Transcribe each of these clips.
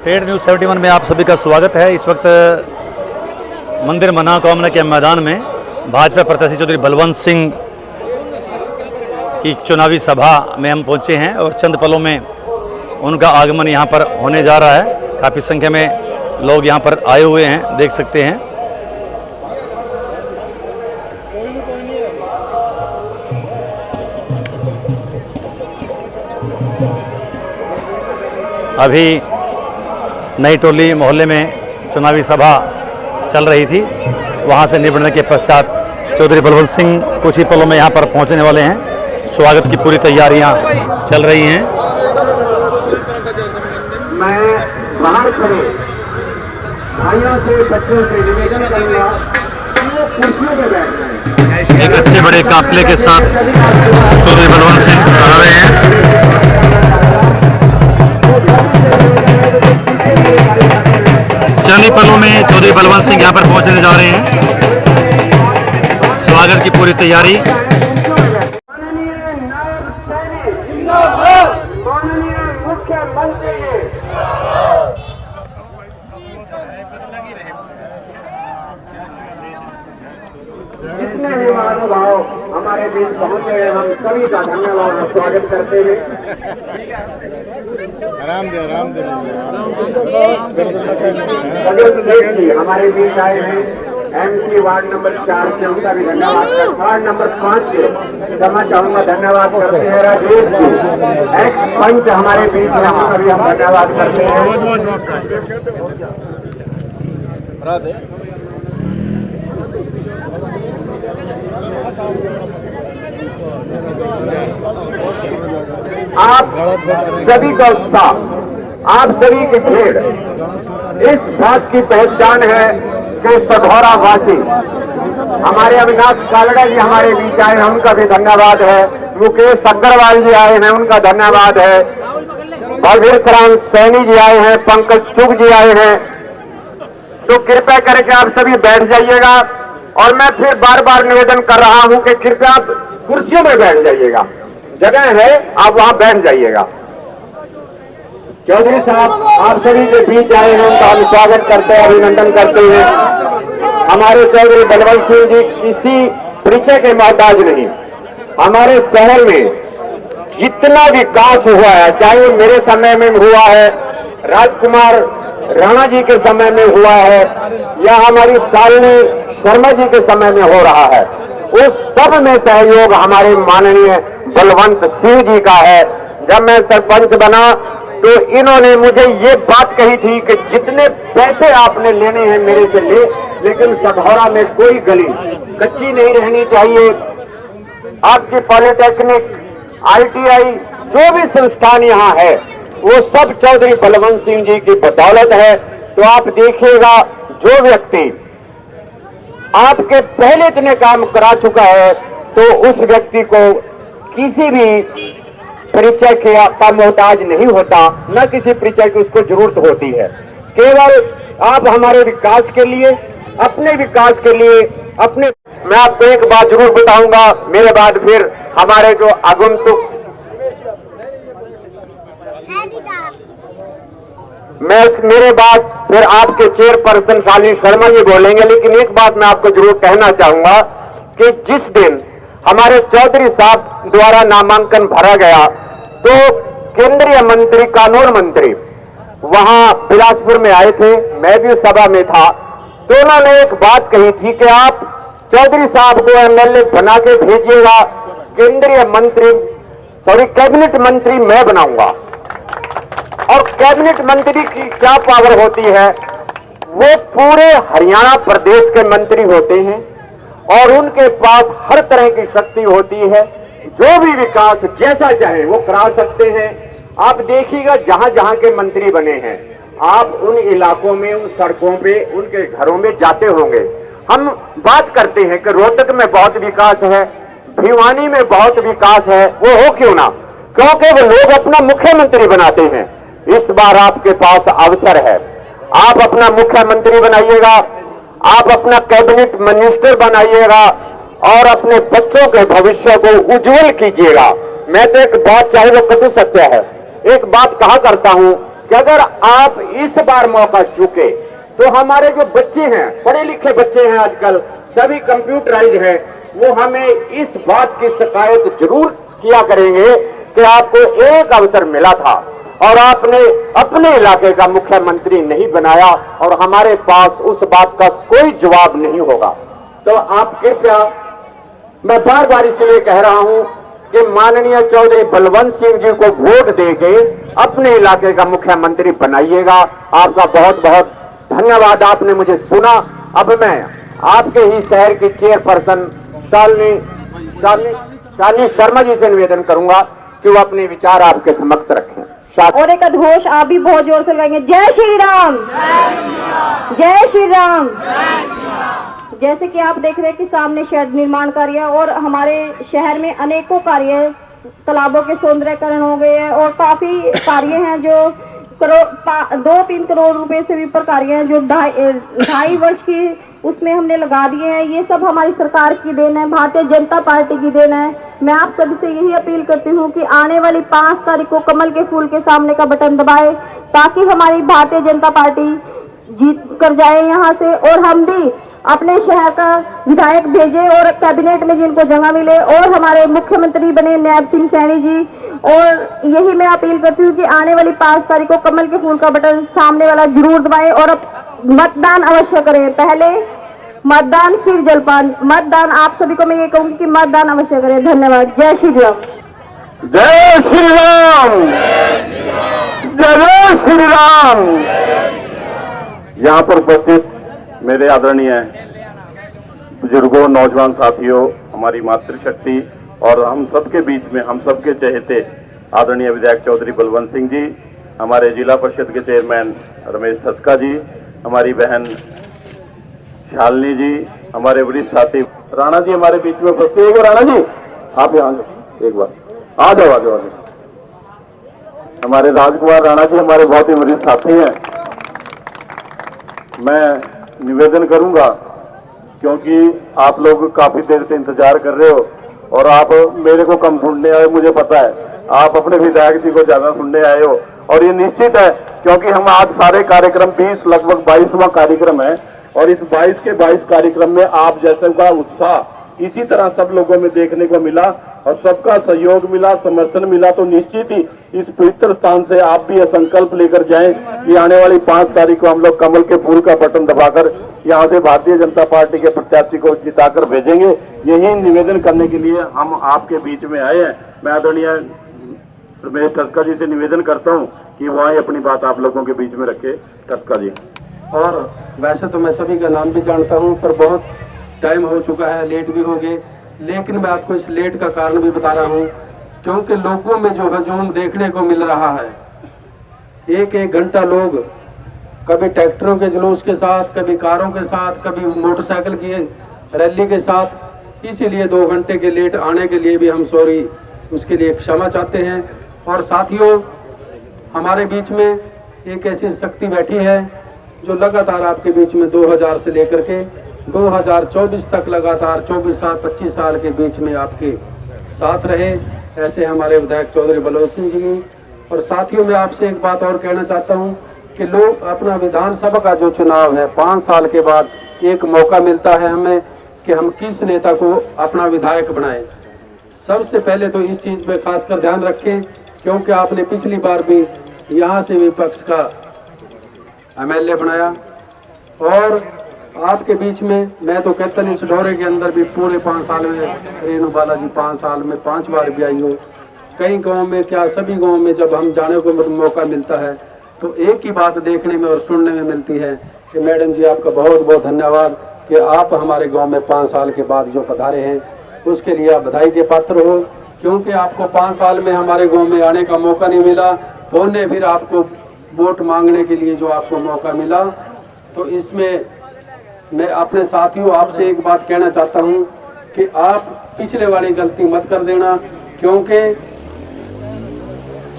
Trade news 71 में आप सभी का स्वागत है। इस वक्त मंदिर मनोकामना के मैदान में भाजपा प्रत्याशी चौधरी बलवंत सिंह की चुनावी सभा में हम पहुंचे हैं और चंद पलों में उनका आगमन यहां पर होने जा रहा है। काफ़ी संख्या में लोग यहां पर आए हुए हैं, देख सकते हैं। अभी नई टोली मोहल्ले में चुनावी सभा चल रही थी, वहां से निपटने के पश्चात चौधरी बलवंत सिंह कुछ ही पलों में यहां पर पहुंचने वाले हैं। स्वागत की पूरी तैयारियां चल रही हैं। मैं बाहर खड़े भाइयों से बच्चों से निवेदन करूंगा कुर्सियों पर बैठ जाएं। एक अच्छे बड़े काफिले के साथ चौधरी बलवंत सिंह आ रहे हैं। चंद ही पलों में चौधरी बलवंत सिंह यहाँ पर पहुंचने जा रहे हैं। स्वागत की पूरी तैयारी। माननीय नायब सैनिक, माननीय मुख्यमंत्री, जितने भी महानुभाव हमारे बीच पहुंचे हैं, हम सभी का धन्यवाद और स्वागत करते हैं। आराम दे हमारे बीच आए हैं एमसी वार्ड नंबर 4 से, उनका भी धन्यवाद। वार्ड नंबर 5 से क्षमा चाहूंगा, धन्यवाद करते हैं। राजेश जी एक्स पंच हमारे बीच है, उनका भी हम धन्यवाद करते हैं। आप सभी का उत्साह, आप सभी की भीड़ इस बात की पहचान है कि सधौरा वासी हमारे अविनाश कालड़ा जी हमारे बीच आए हैं, उनका भी धन्यवाद है। मुकेश अग्रवाल जी आए हैं, उनका धन्यवाद है। बलवीर करान सैनी जी आए हैं, पंकज चुग जी आए हैं। तो कृपया करके आप सभी बैठ जाइएगा और मैं फिर बार बार निवेदन कर रहा हूं कि कृपया आप कुर्सियों में बैठ जाइएगा, जगह है, आप वहां बैठ जाइएगा। चौधरी साहब आप सभी के बीच आए हैं, उनका हम स्वागत करते हैं, अभिनंदन करते हैं। हमारे चौधरी बलवंत सिंह जी किसी परिचय के मोहताज नहीं। हमारे शहर में जितना विकास हुआ है, चाहे मेरे समय में हुआ है, राजकुमार राणा जी के समय में हुआ है, या हमारी शालिनी शर्मा जी के समय में हो रहा है, उस सब में सहयोग हमारे माननीय बलवंत सिंह जी का है। जब मैं सरपंच बना तो इन्होंने मुझे ये बात कही थी कि जितने पैसे आपने लेने हैं मेरे से ले, लेकिन सधौरा में कोई गली कच्ची नहीं रहनी चाहिए। आपकी पॉलिटेक्निक, ITI, जो भी संस्थान यहाँ है वो सब चौधरी बलवंत सिंह जी की बदौलत है। तो आप देखिएगा, जो व्यक्ति आपके पहले इतने काम करा चुका है तो उस व्यक्ति को किसी भी परिचय का मोहताज नहीं होता, न किसी परिचय की उसको जरूरत होती है। केवल आप हमारे विकास के लिए, अपने विकास के लिए, अपने मैं आपको एक बात जरूर बताऊंगा, मेरे बाद फिर हमारे जो आगंतुक मेरे बाद फिर आपके चेयरपर्सन शालिनी शर्मा जी बोलेंगे। लेकिन एक बात मैं आपको जरूर कहना चाहूंगा कि जिस दिन हमारे चौधरी साहब द्वारा नामांकन भरा गया तो केंद्रीय मंत्री, कानून मंत्री वहां बिलासपुर में आए थे, मैं भी सभा में था। तो उन्होंने एक बात कही थी कि आप चौधरी साहब को MLA बना के भेजिएगा, केंद्रीय मंत्री कैबिनेट मंत्री मैं बनाऊंगा। और कैबिनेट मंत्री की क्या पावर होती है, वो पूरे हरियाणा प्रदेश के मंत्री होते हैं और उनके पास हर तरह की शक्ति होती है। जो भी विकास जैसा चाहे वो करा सकते हैं। आप देखिएगा जहां जहां के मंत्री बने हैं, आप उन इलाकों में, उन सड़कों पे, उनके घरों में जाते होंगे। हम बात करते हैं कि रोहतक में बहुत विकास है, भिवानी में बहुत विकास है, वो हो क्यों ना, क्योंकि वो लोग अपना मुख्यमंत्री बनाते हैं। इस बार आपके पास अवसर है, आप अपना मुख्यमंत्री बनाइएगा, आप अपना कैबिनेट मिनिस्टर बनाइएगा और अपने बच्चों के भविष्य को उज्जवल कीजिएगा। मैं तो एक बात, चाहे वो कटु सत्य है, एक बात कहा करता हूं कि अगर आप इस बार मौका चूके तो हमारे जो बच्चे हैं, पढ़े लिखे बच्चे हैं आजकल, सभी कंप्यूटराइज हैं, वो हमें इस बात की शिकायत जरूर किया करेंगे कि आपको एक अवसर मिला था और आपने अपने इलाके का मुख्यमंत्री नहीं बनाया और हमारे पास उस बात का कोई जवाब नहीं होगा। तो आप कृपया, मैं बार बार इसलिए कह रहा हूं कि माननीय चौधरी बलवंत सिंह जी को वोट देके अपने इलाके का मुख्यमंत्री बनाइएगा। आपका बहुत बहुत धन्यवाद, आपने मुझे सुना। अब मैं आपके ही शहर की चेयरपर्सन शालिनी शर्मा जी से निवेदन करूंगा कि वो अपने विचार आपके समक्ष रखें। और एक अघोष आप भी बहुत जोर से लगाएंगे, जय श्री राम, जय श्री राम। जैसे कि आप देख रहे हैं कि सामने शेड निर्माण कार्य और हमारे शहर में अनेकों कार्य, तालाबों के सौंदर्यकरण हो गए हैं और काफी कार्य हैं जो 2-3 करोड़ रुपए से भी ऊपर कार्य हैं जो 2.5 वर्ष की उसमें हमने लगा दिए हैं। ये सब हमारी सरकार की देन है, भारतीय जनता पार्टी की देन है। मैं आप सभी से यही अपील करती हूँ कि आने वाली 5 तारीख को कमल के फूल के सामने का बटन दबाए ताकि हमारी भारतीय जनता पार्टी जीत कर जाए यहाँ से और हम भी अपने शहर का विधायक भेजे और कैबिनेट में जिनको जगह मिले और हमारे मुख्यमंत्री बने नायब सिंह सैनी जी। और यही मैं अपील करती हूँ कि आने वाली 5 तारीख को कमल के फूल का बटन सामने वाला जरूर दबाएं और मतदान अवश्य करें। पहले मतदान फिर जलपान, मतदान आप सभी को मैं ये कहूँगी कि मतदान अवश्य करें। धन्यवाद। जय श्री राम, जय श्री राम, जय श्री राम। यहाँ पर उपस्थित मेरे आदरणीय बुजुर्गों, नौजवान साथियों, हमारी मातृशक्ति और हम सबके बीच में हम सबके चहेते आदरणीय विधायक चौधरी बलवंत सिंह जी, हमारे जिला परिषद के चेयरमैन रमेश ठस्का जी, हमारी बहन शालिनी जी, हमारे वरिष्ठ साथी राणा जी हमारे बीच में उपस्थित है। राणा जी आप यहाँ एक बार आ जाओ, आ जाओ, आ जाओ। हमारे राजकुमार राणा जी हमारे बहुत ही वरिष्ठ साथी हैं। मैं निवेदन करूंगा क्योंकि आप लोग काफी देर से इंतजार कर रहे हो और आप मेरे को कम सुनने आए, मुझे पता है, आप अपने विधायक जी को ज्यादा सुनने आए हो और ये निश्चित है क्योंकि हम आज सारे कार्यक्रम 20 लगभग 22वां कार्यक्रम है और इस 22 के 22 कार्यक्रम में आप जैसे का उत्साह इसी तरह सब लोगों में देखने को मिला और सबका सहयोग मिला, समर्थन मिला। तो निश्चित ही इस पवित्र स्थान से आप भी यह संकल्प लेकर जाएं कि आने वाली 5 तारीख को हम लोग कमल के फूल का बटन दबाकर यहाँ से भारतीय जनता पार्टी के प्रत्याशी को जिताकर भेजेंगे। यही निवेदन करने के लिए हम आपके बीच में आए हैं। मैं आदरणीय रमेश ठस्का जी से निवेदन करता हूँ कि वहाँ अपनी बात आप लोगों के बीच में रखे। ठस्का जी। और वैसे तो मैं सभी का नाम भी जानता हूँ पर बहुत टाइम हो चुका है, लेट भी हो गए, लेकिन मैं आपको इस लेट का कारण भी बता रहा हूँ क्योंकि लोगों में जो हजूम देखने को मिल रहा है, एक एक घंटा लोग कभी ट्रैक्टरों के जुलूस के साथ, कभी कारों के साथ, कभी मोटरसाइकिल की रैली के साथ, इसीलिए 2 घंटे के लेट आने के लिए भी हम सॉरी, उसके लिए क्षमा चाहते हैं। और साथियों, हमारे बीच में एक ऐसी शक्ति बैठी है जो लगातार आपके बीच में 2000 से लेकर के 2024 तक लगातार 24 साल 25 साल के बीच में आपके साथ रहे, ऐसे हमारे विधायक चौधरी बलवंत सिंह जी। और साथियों, मैं आपसे एक बात और कहना चाहता हूं कि लोग अपना विधानसभा का जो चुनाव है 5 साल के बाद एक मौका मिलता है हमें कि हम किस नेता को अपना विधायक बनाएं। सबसे पहले तो इस चीज़ पे खासकर ध्यान रखें क्योंकि आपने पिछली बार भी यहाँ से विपक्ष का MLA बनाया और आपके बीच में मैं तो कहता नहीं, सिढौरे के अंदर भी पूरे 5 साल में रेणु बालाजी 5 साल में 5 बार भी आई हो। कई गांव में, क्या सभी गांव में जब हम जाने को मौका मिलता है तो एक ही बात देखने में और सुनने में मिलती है कि मैडम जी आपका बहुत बहुत धन्यवाद कि आप हमारे गांव में 5 साल के बाद जो पधारे हैं उसके लिए आप बधाई के पात्र हो, क्योंकि आपको 5 साल में हमारे गांव में आने का मौका नहीं मिला, उन्होंने फिर आपको वोट मांगने के लिए जो आपको मौका मिला। तो इसमें मैं अपने साथियों आपसे एक बात कहना चाहता हूं कि आप पिछले वाली गलती मत कर देना, क्योंकि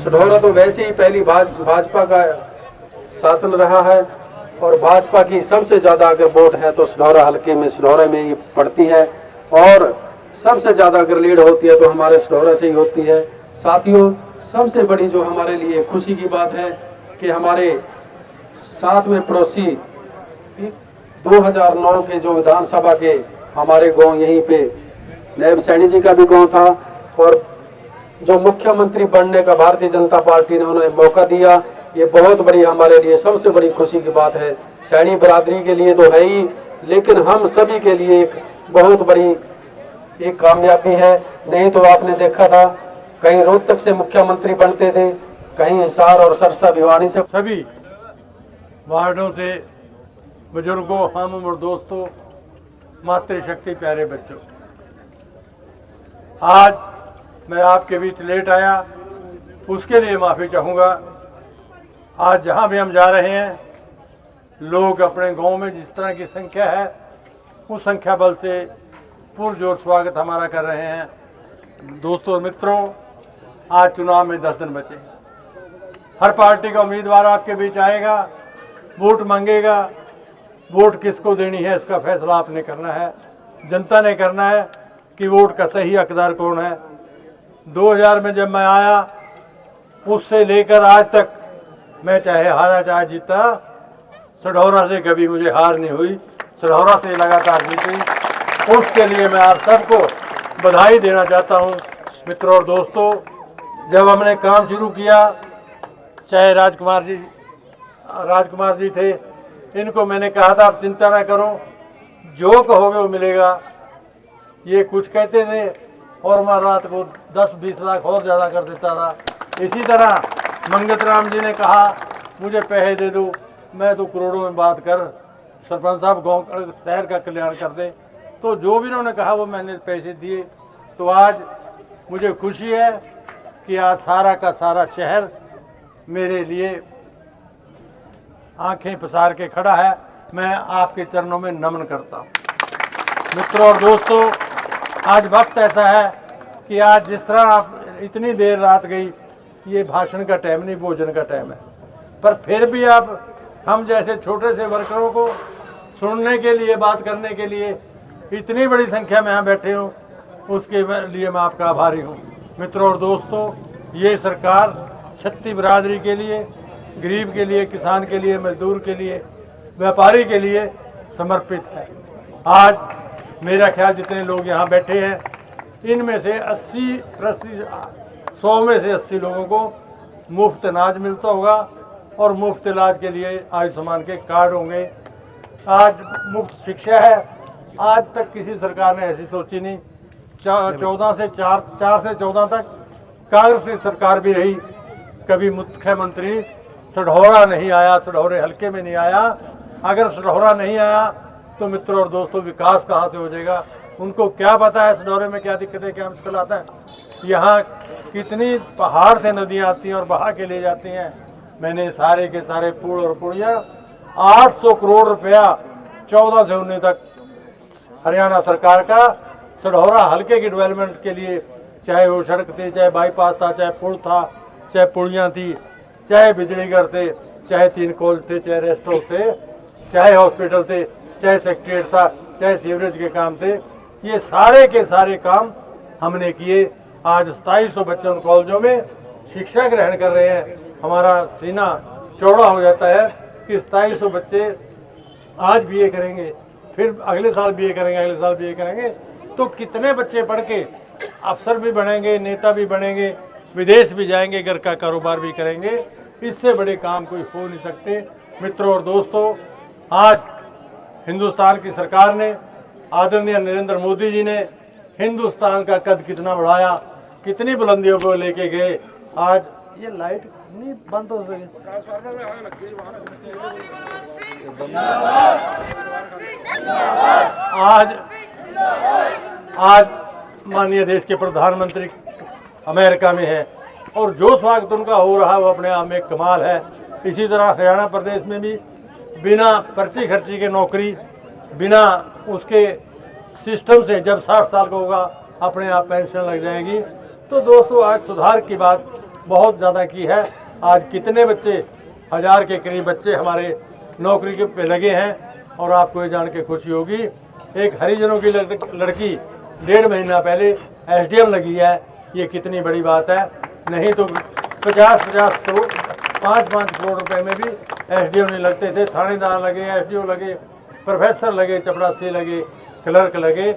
सिढौरा तो वैसे ही पहली भाजपा का शासन रहा है और भाजपा की सबसे ज़्यादा अगर वोट है तो सिढौरा हल्के में, सिढौरा में ये पड़ती है और सबसे ज़्यादा अगर लीड होती है तो हमारे सिढौरा से ही होती है। साथियों, सबसे बड़ी जो हमारे लिए खुशी की बात है कि हमारे साथ में पड़ोसी 2009 के जो विधानसभा के हमारे गांव यहीं पे नायब सैनी जी का भी गांव था, और जो मुख्यमंत्री बनने का भारतीय जनता पार्टी ने उन्हें मौका दिया, ये बहुत बड़ी हमारे लिए सबसे बड़ी खुशी की बात है। सैनी बरादरी के लिए तो है ही, लेकिन हम सभी के लिए एक बहुत बड़ी एक कामयाबी है। नहीं तो आपने देखा था कहीं रोहतक से मुख्यमंत्री बनते थे, कहीं हिसार और सरसा भिवानी से। सभी वार्डों से बुजुर्गों, हम उम्र दोस्तों, मातृशक्ति प्यारे बच्चों, आज मैं आपके बीच लेट आया, उसके लिए माफ़ी चाहूँगा। आज जहाँ भी हम जा रहे हैं, लोग अपने गांव में जिस तरह की संख्या है उस संख्या बल से पुरजोर स्वागत हमारा कर रहे हैं। दोस्तों और मित्रों, आज चुनाव में 10 दिन बचे। हर पार्टी का उम्मीदवार आपके बीच आएगा, वोट मांगेगा। वोट किसको देनी है इसका फैसला आपने करना है, जनता ने करना है कि वोट का सही हकदार कौन है। 2000 में जब मैं आया, उससे लेकर आज तक मैं चाहे हारा चाहे जीता, सढौरा से कभी मुझे हार नहीं हुई, सढौरा से लगातार जीती। उसके लिए मैं आप सबको बधाई देना चाहता हूं। मित्रों और दोस्तों, जब हमने काम शुरू किया, चाहे राजकुमार जी थे, इनको मैंने कहा था आप चिंता ना करो, जो कहोगे वो मिलेगा। ये कुछ कहते थे और मैं रात को 10-20 लाख और ज़्यादा कर देता था। इसी तरह मनगत राम जी ने कहा मुझे पैसे दे दो, मैं तो करोड़ों में बात कर, सरपंच साहब गांव शहर का कल्याण कर दें। तो जो भी उन्होंने कहा वो मैंने पैसे दिए। तो आज मुझे खुशी है कि आज सारा का सारा शहर मेरे लिए आंखें पसार के खड़ा है। मैं आपके चरणों में नमन करता हूँ। मित्रों और दोस्तों, आज वक्त ऐसा है कि आज जिस तरह आप इतनी देर रात गई, ये भाषण का टाइम नहीं, भोजन का टाइम है, पर फिर भी आप हम जैसे छोटे से वर्करों को सुनने के लिए, बात करने के लिए इतनी बड़ी संख्या में यहाँ बैठे हूँ, उसके लिए मैं आपका आभारी हूँ। मित्रों और दोस्तों, ये सरकार छत्ती बिरादरी के लिए, गरीब के लिए, किसान के लिए, मजदूर के लिए, व्यापारी के लिए समर्पित है। आज मेरा ख्याल जितने लोग यहाँ बैठे हैं, इनमें से 100 में से 80 लोगों को मुफ्त अनाज मिलता होगा और मुफ्त इलाज के लिए आयुष्मान के कार्ड होंगे। आज मुफ्त शिक्षा है, आज तक किसी सरकार ने ऐसी सोची नहीं। 4 से 14 तक कांग्रेस की सरकार भी रही, कभी मुख्यमंत्री सढौरा नहीं आया, सढौरे हल्के में नहीं आया। अगर सढौरा नहीं आया तो मित्रों और दोस्तों, विकास कहाँ से हो जाएगा? उनको क्या पता है सढौरे में क्या दिक्कतें, क्या मुश्किल आता है। यहाँ कितनी पहाड़ से नदियाँ आती हैं और बहा के ले जाती हैं। मैंने सारे के सारे पुल और पुलिया 800 करोड़ रुपया 14 से 19 तक हरियाणा सरकार का सढौरा हल्के की डेवलपमेंट के लिए, चाहे वो सड़क थी, चाहे बाईपास था, चाहे पुल था, चाहे पुलियाँ थी, चाहे बिजली घर थे, चाहे 3 कॉलेज थे, चाहे रेस्ट हाउस थे, चाहे हॉस्पिटल थे, चाहे सेक्रेटरीट था, चाहे सीवरेज के काम थे, ये सारे के सारे काम हमने किए। आज 2700 बच्चों कॉलेजों में शिक्षा ग्रहण कर रहे हैं। हमारा सीना चौड़ा हो जाता है कि 2700 बच्चे आज बीए करेंगे, फिर अगले साल बीए करेंगे, अगले साल बीए करेंगे, तो कितने बच्चे पढ़ के अफसर भी बनेंगे, नेता भी बनेंगे, विदेश भी जाएंगे, घर का कारोबार भी करेंगे। इससे बड़े काम कोई हो नहीं सकते। मित्रों और दोस्तों, आज हिंदुस्तान की सरकार ने, आदरणीय नरेंद्र मोदी जी ने हिंदुस्तान का कद कितना बढ़ाया, कितनी बुलंदियों को लेके गए। आज ये लाइट नहीं बंद हो सके, आज माननीय देश के प्रधानमंत्री अमेरिका में है और जो स्वागत उनका हो रहा है वो अपने आप में एक कमाल है। इसी तरह हरियाणा प्रदेश में भी बिना पर्ची खर्ची के नौकरी, बिना उसके सिस्टम से जब 60 साल का होगा अपने आप पेंशन लग जाएगी। तो दोस्तों, आज सुधार की बात बहुत ज़्यादा की है। आज कितने बच्चे, 1000 के करीब बच्चे हमारे नौकरी के पे लगे हैं। और आपको ये जान के खुशी होगी, एक हरिजनों की लड़की 1.5 महीना पहले एसडीएम लगी है। ये कितनी बड़ी बात है। नहीं तो 50-50 करोड़ 5-5 करोड़ रुपए में भी एसडीओ नहीं लगते थे। थानेदार लगे, एसडीओ लगे, प्रोफेसर लगे, चपरासी लगे, क्लर्क लगे,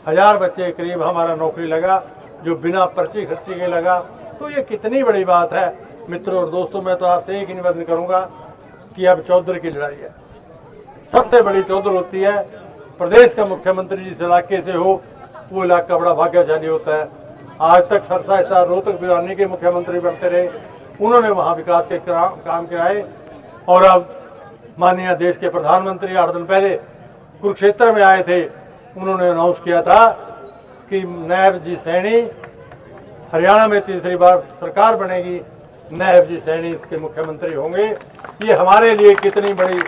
1000 बच्चे करीब हमारा नौकरी लगा जो बिना पर्ची खर्ची के लगा। तो ये कितनी बड़ी बात है मित्रों और दोस्तों। मैं तो आपसे एक ही निवेदन करूंगा कि अब चौधर की लड़ाई है, सबसे बड़ी चौधर होती है। प्रदेश का मुख्यमंत्री जिस इलाके से हो वो इलाका बड़ा भाग्यशाली होता है। आज तक सरसा हिसार रोहतक भिवानी के मुख्यमंत्री बनते रहे, उन्होंने वहाँ विकास के काम कराए। और अब माननीय देश के प्रधानमंत्री 8 दिन पहले कुरुक्षेत्र में आए थे, उन्होंने अनाउंस किया था कि नायब जी सैनी हरियाणा में तीसरी बार सरकार बनेगी, नायब जी सैनी इसके मुख्यमंत्री होंगे। ये हमारे लिए कितनी बड़ी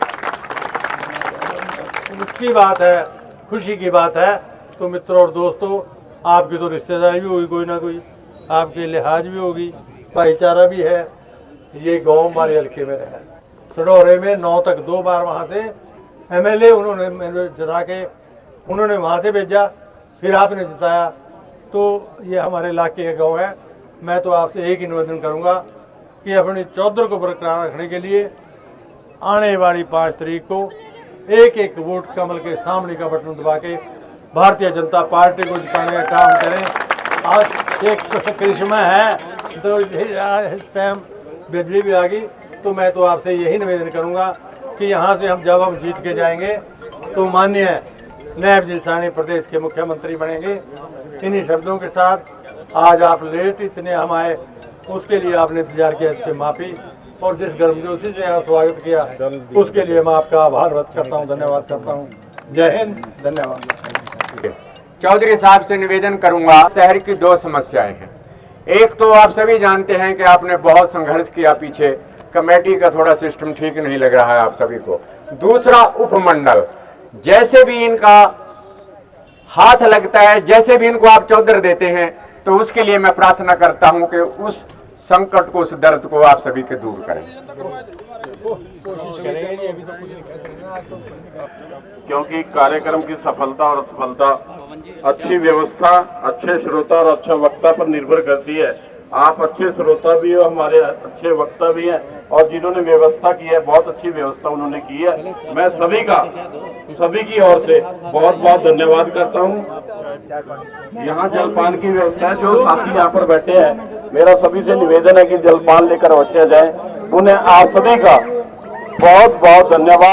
उसकी बात है, खुशी की बात है। तो मित्रों और दोस्तों, आपकी तो रिश्तेदारी भी होगी, कोई ना कोई आपके लिहाज भी होगी, भाईचारा भी है। ये गांव हमारे हल्के में रहा, सडौरे में 9 तक 2 बार वहाँ से एमएलए उन्होंने जिता के उन्होंने वहाँ से भेजा, फिर आपने जिताया। तो ये हमारे इलाके का गाँव है। मैं तो आपसे एक ही निवेदन करूँगा कि अपनी चौधर को बरकरार रखने के लिए आने वाली 5 तारीख को एक वोट कमल के सामने का बटन दबा के भारतीय जनता पार्टी को जिताने का काम करें। आज एक करिश्मा है, तो इस टाइम बिजली भी आ गई। तो मैं तो आपसे यही निवेदन करूंगा कि यहाँ से जब हम जीत के जाएंगे तो माननीय नायब जी सैनी प्रदेश के मुख्यमंत्री बनेंगे। इन्हीं शब्दों के साथ आज आप लेट इतने हम आए, उसके लिए आपने इंतजार किया, इसके माफ़ी। और जिस गर्मजोशी से यहाँ स्वागत किया उसके लिए मैं आपका आभार व्यक्त करता हूँ, धन्यवाद करता हूँ। जय हिंद, धन्यवाद। चौधरी साहब से निवेदन करूंगा, शहर की 2 समस्याएं हैं। एक तो आप सभी जानते हैं कि आपने बहुत संघर्ष किया, पीछे कमेटी का थोड़ा सिस्टम ठीक नहीं लग रहा है आप सभी को। दूसरा, उपमंडल, जैसे भी इनका हाथ लगता है, जैसे भी इनको आप चौधर देते हैं, तो उसके लिए मैं प्रार्थना करता हूं कि उस संकट को, उस दर्द को आप सभी के दूर करें। क्योंकि कार्यक्रम की सफलता और असफलता अच्छी व्यवस्था, अच्छे श्रोता और अच्छा वक्ता पर निर्भर करती है। आप अच्छे श्रोता भी हो, हमारे अच्छे वक्ता भी हैं, और जिन्होंने व्यवस्था की है बहुत अच्छी व्यवस्था उन्होंने की है। मैं सभी की ओर से बहुत बहुत धन्यवाद करता हूँ। यहाँ जलपान की व्यवस्था है, जो साथी यहाँ पर बैठे हैं, मेरा सभी से निवेदन है कि जलपान लेकर अवश्य जाएं। उन्हें आप सभी का बहुत बहुत धन्यवाद।